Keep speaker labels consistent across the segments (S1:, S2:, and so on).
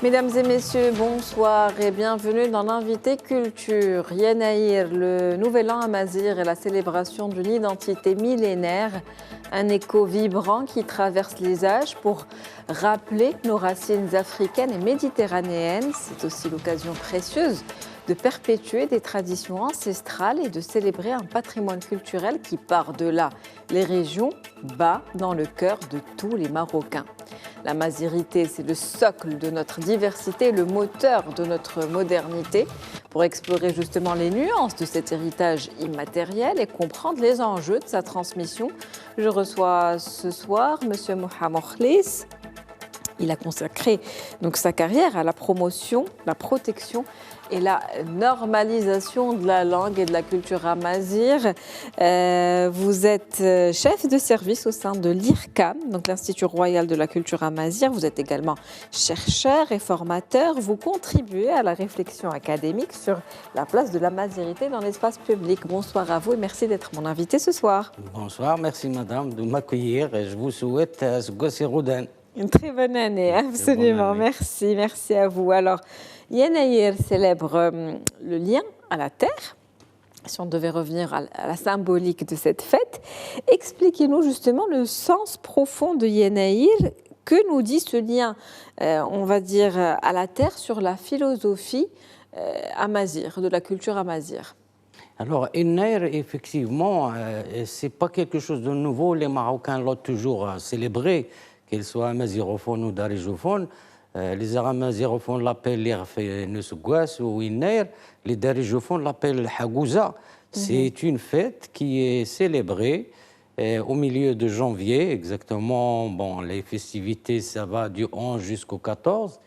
S1: Mesdames et messieurs, bonsoir et bienvenue dans l'invité culture. Yenaïr, le nouvel an amazigh et la célébration d'une identité millénaire, un écho vibrant qui traverse les âges pour rappeler nos racines africaines et méditerranéennes. C'est aussi l'occasion précieuse de perpétuer des traditions ancestrales et de célébrer un patrimoine culturel qui, par-delà les régions, bat dans le cœur de tous les Marocains. La mazirité, c'est le socle de notre diversité, le moteur de notre modernité. Pour explorer justement les nuances de cet héritage immatériel et comprendre les enjeux de sa transmission, je reçois ce soir M. Mohamed Khlis. Il a consacré donc sa carrière à la promotion, la protection et la normalisation de la langue et de la culture amazigh. Vous êtes chef de service au sein de l'IRCAM, donc l'Institut royal de la culture amazigh. Vous êtes également chercheur et formateur. Vous contribuez à la réflexion académique sur la place de la mazirité dans l'espace public. Bonsoir à vous et merci d'être mon invité ce soir.
S2: Bonsoir, merci madame de m'accueillir et je vous souhaite Sgossi
S1: une très bonne année, absolument. Bonne année. Merci à vous. Alors, Yenaïr célèbre le lien à la terre. Si on devait revenir à la symbolique de cette fête, expliquez-nous justement le sens profond de Yenaïr. Que nous dit ce lien, on va dire, à la terre sur la philosophie amazigh, de la culture amazigh?
S2: Alors, Yenaïr, effectivement, ce n'est pas quelque chose de nouveau. Les Marocains l'ont toujours célébré. Qu'ils soient amazigophones ou darijophones, les amazigophones l'appellent l'Irfenusgouas ou Yenaïr, les darijophones l'appellent Hagouza. C'est une fête qui est célébrée au milieu de janvier, exactement. Bon, les festivités, ça va du 11 jusqu'au 14.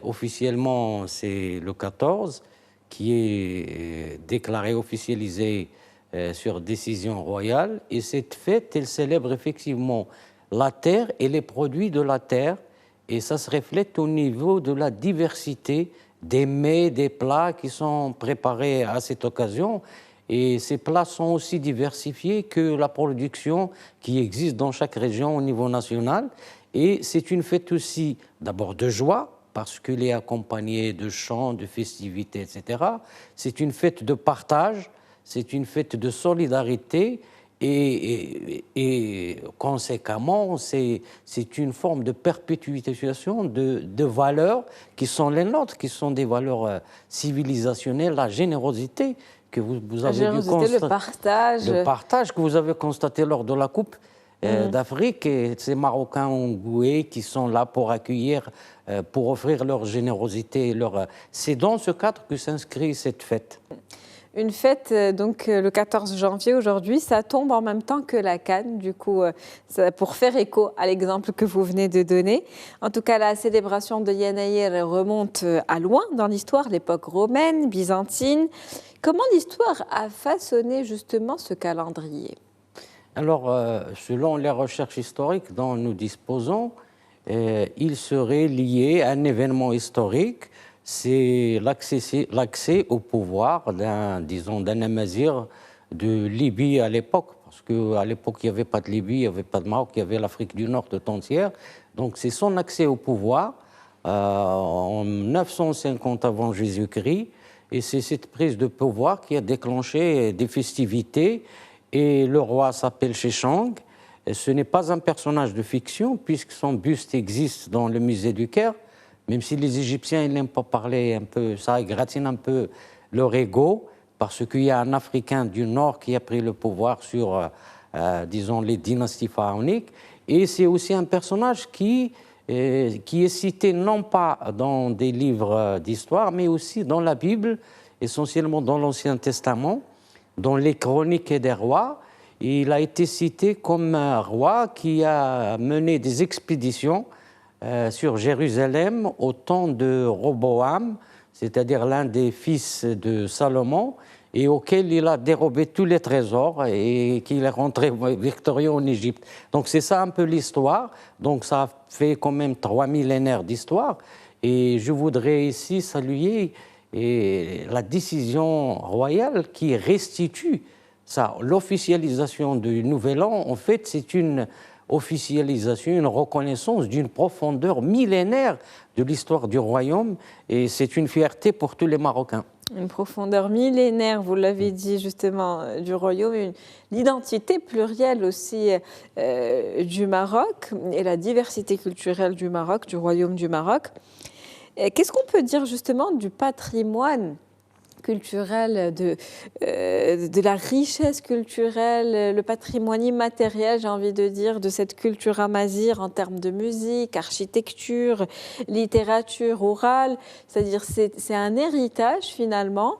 S2: Officiellement, c'est le 14 qui est déclaré, officialisé sur décision royale. Et cette fête, elle célèbre effectivement la terre et les produits de la terre, et ça se reflète au niveau de la diversité des mets, des plats qui sont préparés à cette occasion. Et ces plats sont aussi diversifiés que la production qui existe dans chaque région au niveau national. Et c'est une fête aussi d'abord de joie, parce qu'elle est accompagnée de chants, de festivités, etc. C'est une fête de partage, c'est une fête de solidarité. Et conséquemment, c'est une forme de perpétuation de valeurs qui sont les nôtres, qui sont des valeurs civilisationnelles, la générosité que vous avez dû constater. Le partage que vous avez constaté lors de la Coupe d'Afrique. Et ces Marocains engoués qui sont là pour accueillir, pour offrir leur générosité. C'est dans ce cadre que s'inscrit cette fête.
S1: Une fête, donc le 14 janvier aujourd'hui, ça tombe en même temps que la Cannes, du coup, pour faire écho à l'exemple que vous venez de donner. En tout cas, la célébration de Yenaïr remonte à loin dans l'histoire, l'époque romaine, byzantine. Comment l'histoire a façonné justement ce calendrier?
S2: Alors, selon les recherches historiques dont nous disposons, il serait lié à un événement historique. C'est l'accès au pouvoir d'un amazigh de Libye à l'époque, parce qu'à l'époque, il n'y avait pas de Libye, il n'y avait pas de Maroc, il y avait l'Afrique du Nord tout entière. Donc, c'est son accès au pouvoir en 950 avant Jésus-Christ, et c'est cette prise de pouvoir qui a déclenché des festivités, et le roi s'appelle Sheshang. Ce n'est pas un personnage de fiction, puisque son buste existe dans le musée du Caire. Même si les Égyptiens n'aiment pas parler un peu, ça égratigne un peu leur ego, parce qu'il y a un Africain du Nord qui a pris le pouvoir sur, disons, les dynasties pharaoniques. Et c'est aussi un personnage qui est cité non pas dans des livres d'histoire, mais aussi dans la Bible, essentiellement dans l'Ancien Testament, dans les Chroniques des rois. Il a été cité comme un roi qui a mené des expéditions sur Jérusalem au temps de Roboam, c'est-à-dire l'un des fils de Salomon, et auquel il a dérobé tous les trésors et qu'il est rentré victorieux en Égypte. Donc c'est ça un peu l'histoire. Donc ça fait quand même 3 millénaires d'histoire. Et je voudrais ici saluer la décision royale qui restitue ça, l'officialisation du Nouvel An. En fait, c'est une officialisation, une reconnaissance d'une profondeur millénaire de l'histoire du royaume. Et c'est une fierté pour tous les Marocains.
S1: Une profondeur millénaire, vous l'avez dit justement, du royaume, l'identité plurielle aussi du Maroc et la diversité culturelle du Maroc, du royaume du Maroc. Qu'est-ce qu'on peut dire justement du patrimoine culturel, de la richesse culturelle, le patrimoine immatériel, j'ai envie de dire, de cette culture amazigh en termes de musique, architecture, littérature orale. C'est-à-dire c'est un héritage finalement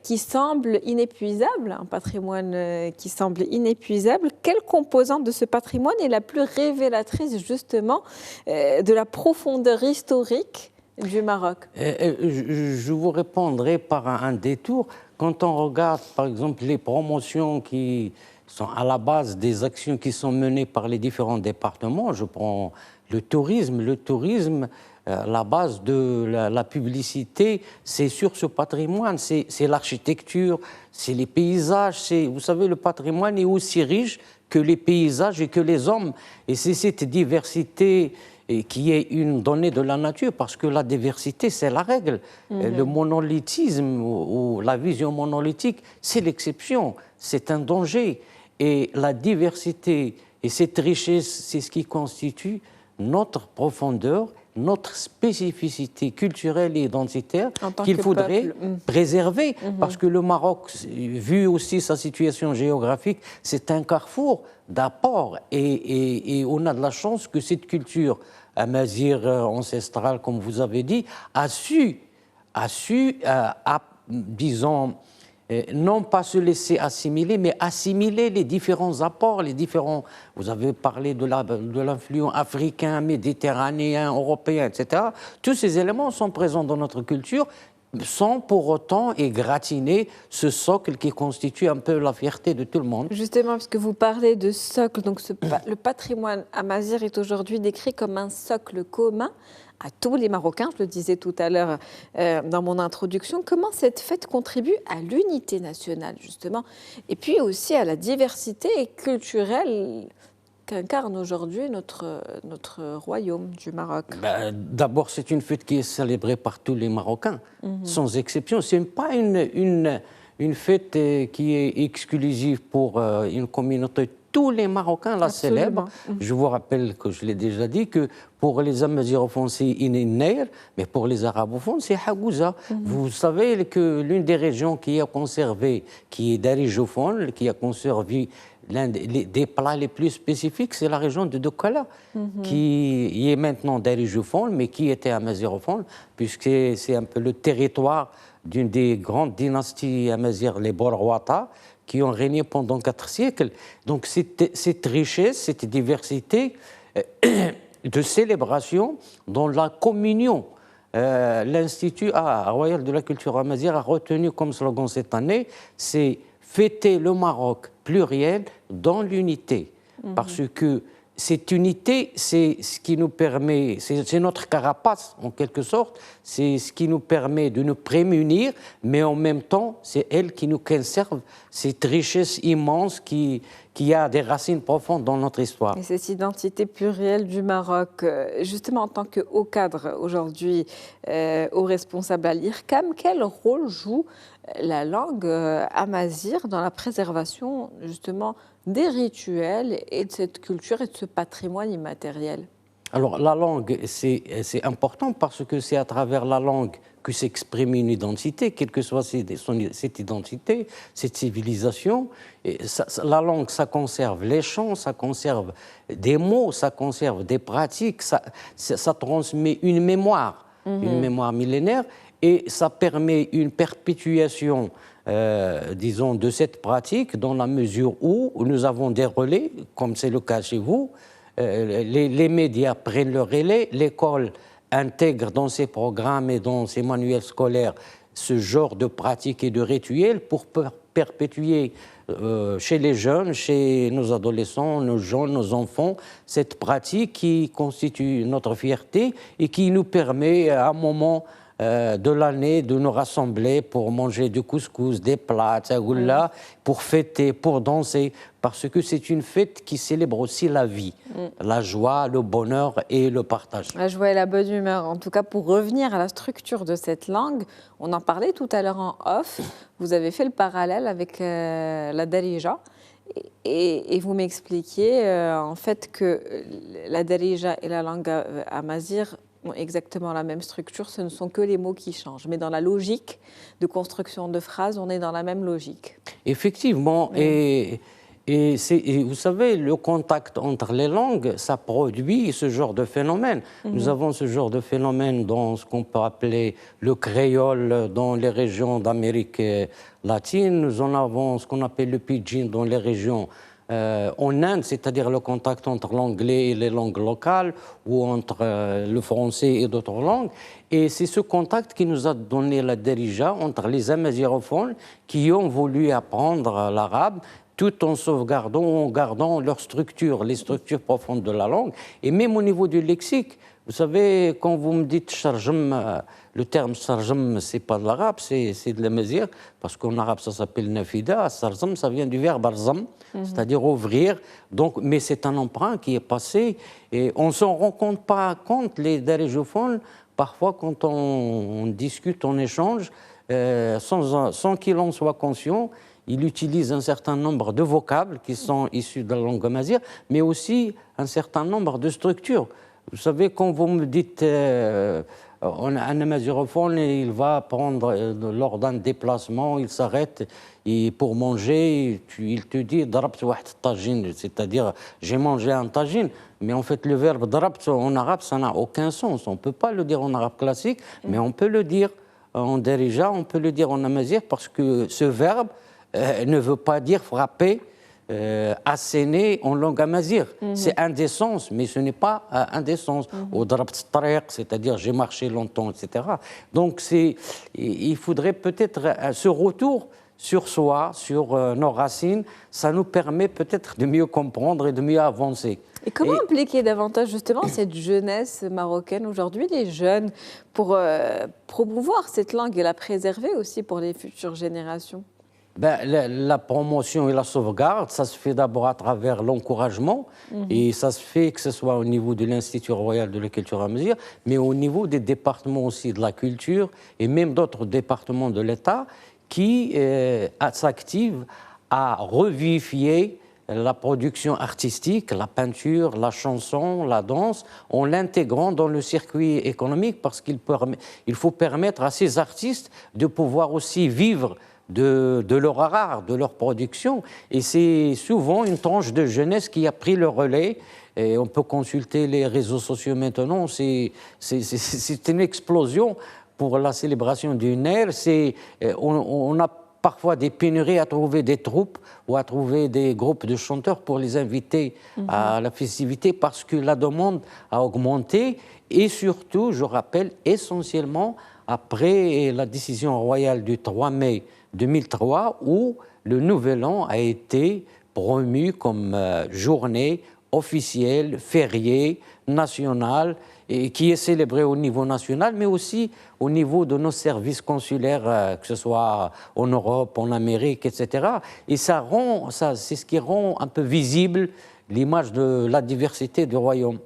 S1: qui semble inépuisable, un patrimoine qui semble inépuisable. Quelle composante de ce patrimoine est la plus révélatrice justement de la profondeur historique du Maroc?
S2: Je vous répondrai par un détour. Quand on regarde, par exemple, les promotions qui sont à la base des actions qui sont menées par les différents départements, je prends le tourisme. Le tourisme, la base de la publicité, c'est sur ce patrimoine, c'est l'architecture, c'est les paysages. Vous savez, le patrimoine est aussi riche que les paysages et que les hommes. Et c'est cette diversité et qui est une donnée de la nature, parce que la diversité, c'est la règle. Le monolithisme ou la vision monolithique, c'est l'exception, c'est un danger. Et la diversité et cette richesse, c'est ce qui constitue notre profondeur, notre spécificité culturelle et identitaire qu'il faudrait préserver. Parce que le Maroc, vu aussi sa situation géographique, c'est un carrefour d'apport. Et on a de la chance que cette culture amazigh ancestrale, comme vous avez dit, a su disons, non pas se laisser assimiler, mais assimiler les différents apports, vous avez parlé de l'influence africain, méditerranéen, européen, etc. Tous ces éléments sont présents dans notre culture, sans pour autant égratigner ce socle qui constitue un peu la fierté de tout le monde.
S1: Justement, parce que vous parlez de socle, donc le patrimoine amazigh est aujourd'hui décrit comme un socle commun à tous les Marocains, je le disais tout à l'heure dans mon introduction. Comment cette fête contribue à l'unité nationale, justement, et puis aussi à la diversité culturelle qu'incarne aujourd'hui notre royaume du Maroc?
S2: D'abord, c'est une fête qui est célébrée par tous les Marocains, sans exception. Ce n'est pas une fête qui est exclusive pour une communauté. Tous les Marocains la célèbrent. Je vous rappelle que je l'ai déjà dit, que pour les Amazigh, c'est Inéner, mais pour les arabophones, c'est Hagouza. Vous savez que l'une des régions qui a conservé, qui est darijophone, qui a conservé l'un des plats les plus spécifiques, c'est la région de Dokala, qui est maintenant darijophone, mais qui était amazighophone, puisque c'est un peu le territoire d'une des grandes dynasties amazighes, les Borwata, qui ont régné pendant 4 siècles. Donc cette richesse, cette diversité de célébration dans la communion. L'Institut royal de la culture amazigh a retenu comme slogan cette année, c'est fêter le Maroc pluriel dans l'unité. Parce que cette unité, c'est ce qui nous permet, c'est notre carapace en quelque sorte, c'est ce qui nous permet de nous prémunir, mais en même temps, c'est elle qui nous conserve cette richesse immense qui a des racines profondes dans notre histoire.
S1: Et cette identité plurielle du Maroc, justement en tant que haut cadre aujourd'hui, haut responsable à l'IRCAM, quel rôle joue la langue amazigh dans la préservation justement des rituels et de cette culture et de ce patrimoine immatériel?
S2: Alors la langue, c'est important parce que c'est à travers la langue que s'exprime une identité, quelle que soit cette identité, cette civilisation. Et la langue, ça conserve les chants, ça conserve des mots, ça conserve des pratiques, ça transmet une mémoire millénaire, et ça permet une perpétuation disons, de cette pratique dans la mesure où nous avons des relais, comme c'est le cas chez vous. Les médias prennent le relais, l'école intègre dans ses programmes et dans ses manuels scolaires ce genre de pratiques et de rituels pour perpétuer chez les jeunes, chez nos adolescents, nos jeunes, nos enfants, cette pratique qui constitue notre fierté et qui nous permet à un moment de l'année de nous rassembler pour manger du couscous, des plats, tsagoula, pour fêter, pour danser, parce que c'est une fête qui célèbre aussi la vie, la joie, le bonheur et le partage.
S1: La joie et la bonne humeur. En tout cas, pour revenir à la structure de cette langue, on en parlait tout à l'heure en off, vous avez fait le parallèle avec la Darija. Et vous m'expliquiez en fait que la Darija et la langue amazigh ont exactement la même structure, ce ne sont que les mots qui changent. Mais dans la logique de construction de phrases, on est dans la même logique.
S2: Effectivement, oui. Et vous savez, le contact entre les langues, ça produit ce genre de phénomène. Nous avons ce genre de phénomène dans ce qu'on peut appeler le créole dans les régions d'Amérique latine. Nous en avons ce qu'on appelle le pidgin dans les régions en Inde, c'est-à-dire le contact entre l'anglais et les langues locales ou entre le français et d'autres langues. Et c'est ce contact qui nous a donné la Darija entre les amazigophones qui ont voulu apprendre l'arabe tout en sauvegardant, en gardant leur structure, les structures profondes de la langue. Et même au niveau du lexique, vous savez, quand vous me dites charjem, le terme charjem, ce n'est pas de l'arabe, c'est de l'amazigh, parce qu'en arabe, ça s'appelle nafida. Charjem, ça vient du verbe arzam, c'est-à-dire ouvrir. Donc, mais c'est un emprunt qui est passé, et on ne s'en rend pas compte, les darijophones, parfois quand on discute, on échange, sans qu'il en soit conscient, il utilise un certain nombre de vocables qui sont issus de la langue amazigh, mais aussi un certain nombre de structures. Vous savez, quand vous me dites un amazirophone, il va prendre lors d'un déplacement, il s'arrête et pour manger, il te dit darabt wahed tajin, c'est-à-dire j'ai mangé un tajin. Mais en fait, le verbe darabt en arabe, ça n'a aucun sens. On ne peut pas le dire en arabe classique, mais on peut le dire en darija, on peut le dire en amazigh, parce que ce verbe ne veut pas dire frapper, asséner en langue amazigh. C'est un des sens, mais ce n'est pas un des sens. Ou darabt tariq, c'est-à-dire j'ai marché longtemps, etc. Donc il faudrait peut-être ce retour sur soi, sur nos racines, ça nous permet peut-être de mieux comprendre et de mieux avancer.
S1: Et comment impliquer davantage justement cette jeunesse marocaine aujourd'hui, les jeunes, pour promouvoir cette langue et la préserver aussi pour les futures générations ?
S2: La promotion et la sauvegarde, ça se fait d'abord à travers l'encouragement, et ça se fait que ce soit au niveau de l'Institut royal de la culture amazigh, mais au niveau des départements aussi de la culture et même d'autres départements de l'État qui s'activent à revivifier la production artistique, la peinture, la chanson, la danse, en l'intégrant dans le circuit économique, parce qu'il faut permettre à ces artistes de pouvoir aussi vivre de leur art, de leur production. Et c'est souvent une tranche de jeunesse qui a pris le relais. Et on peut consulter les réseaux sociaux maintenant. C'est une explosion pour la célébration d'une ère. On a parfois des pénuries à trouver des troupes ou à trouver des groupes de chanteurs pour les inviter à la festivité, parce que la demande a augmenté. Et surtout, je rappelle, essentiellement après la décision royale du 3 mai 2003, où le Nouvel An a été promu comme journée officielle, fériée, nationale, et qui est célébrée au niveau national, mais aussi au niveau de nos services consulaires, que ce soit en Europe, en Amérique, etc. Et c'est ce qui rend un peu visible l'image de la diversité du royaume.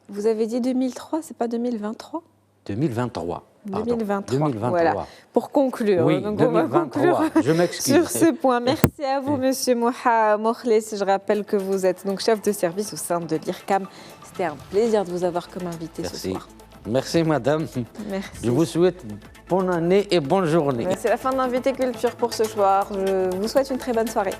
S1: Vous avez dit 2003, c'est pas 2023 ?
S2: 2023. Pardon.
S1: 2023. Voilà. Pour conclure.
S2: Oui,
S1: donc
S2: 2023.
S1: on va conclure
S2: je m'excuse.
S1: Sur ce point. Merci à vous, Monsieur Moha Mokhles. Je rappelle que vous êtes donc chef de service au sein de l'IRCAM. C'était un plaisir de vous avoir comme invité ce soir.
S2: Merci, madame.
S1: Merci.
S2: Je vous souhaite bonne année et bonne journée.
S1: C'est la fin d'Invité Culture pour ce soir. Je vous souhaite une très bonne soirée.